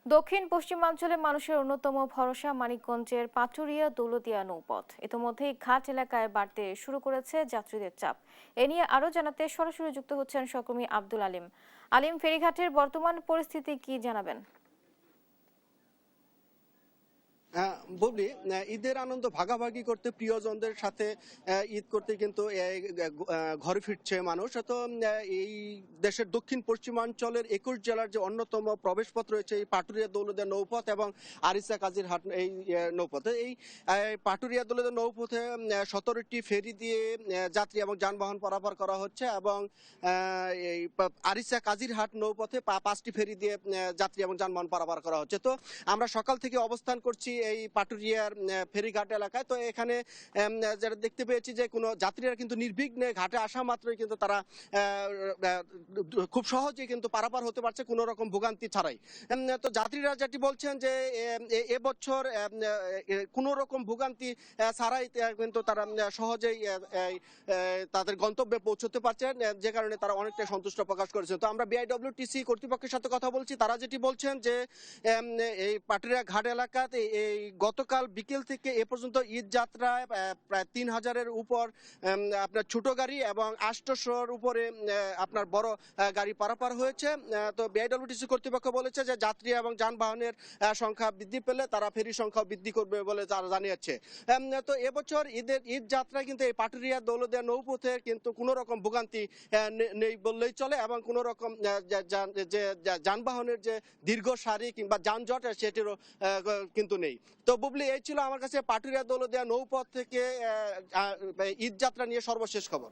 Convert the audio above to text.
দক্ষিণ পশ্চিমাঞ্চলে মানুষের অন্যতম ভরসা মানিকগঞ্জের পাটুরিয়া দৌলতদিয়া নৌপথ ইতোমধ্যেই ঘাট এলাকায় বাড়তে শুরু করেছে যাত্রীদের চাপ। এ নিয়ে আরো জানাতে সরাসরি যুক্ত হচ্ছেন সহকর্মী আব্দুল আলিম। আলিম, ফেরিঘাটের বর্তমান পরিস্থিতি কি জানাবেন? বুবলি, ঈদের আনন্দ ভাগাভাগি করতে প্রিয়জনদের সাথে ঈদ করতে কিন্তু ঘরে ফিরছে মানুষ। তো এই দেশের দক্ষিণ পশ্চিমাঞ্চলের 21 জেলার যে অন্যতম প্রবেশপথ রয়েছে এই পাটুরিয়া দৌলতদিয়া নৌপথ এবং আরিচা কাজির হাট এই নৌপথে এই পাটুরিয়া দৌলতদিয়া নৌপথে 17টি ফেরি দিয়ে যাত্রী এবং যানবাহন পারাপার করা হচ্ছে এবং এই আরিচা কাজির হাট নৌপথে 5টি ফেরি দিয়ে যাত্রী এবং যানবাহন পারাপার করা হচ্ছে। তো আমরা সকাল থেকে অবস্থান করছি এই পাটুরিয়ার ফেরিঘাট এলাকায়। তো এখানে যেটা দেখতে পেয়েছি যে কোনো যাত্রীরা কিন্তু নির্বিঘ্নে ঘাটে আসা মাত্রই কিন্তু তারা খুব সহজেই কিন্তু পারাপার হতে পারছে কোনো রকম ভোগান্তি ছাড়াই। তো যাত্রীরা যেটি বলছেন যে এবছর কোনো রকম ভোগান্তি ছাড়াই কিন্তু তারা সহজেই তাদের গন্তব্যে পৌঁছতে পারছেন, যে কারণে তারা অনেকটাই সন্তুষ্ট প্রকাশ করেছেন। তো আমরা বিআইডব্লিউটিসি কর্তৃপক্ষের সাথে কথা বলছি, তারা যেটি বলছেন যে এই পাটুরিয়া ঘাট এলাকাতে এই গতকাল বিকেল থেকে এ পর্যন্ত ঈদ যাত্রায় প্রায় 3000-এর উপর আপনার ছোট গাড়ি এবং 800-র উপরে আপনার বড় গাড়ি পারাপার হয়েছে। তো বিআইডব্লিউটিসি কর্তৃপক্ষ বলেছে যে যাত্রী এবং যানবাহনের সংখ্যা বৃদ্ধি পেলে তারা ফেরি সংখ্যা বৃদ্ধি করবে বলে তারা জানিয়েছে। তো এবছর ঈদ যাত্রায় কিন্তু এই পাটুরিয়া দৌলতদিয়া নৌপথে কিন্তু কোনো রকম ভোগান্তি নেই বললেই চলে এবং কোনো রকম যে যানবাহনের যে দীর্ঘ সারি কিংবা যানজট সেটিরও কিন্তু নেই। তো বুবলি, এই ছিল আমার কাছে পাটুরিয়া দৌলতদিয়া নৌপথ থেকে ঈদ যাত্রা নিয়ে সর্বশেষ খবর।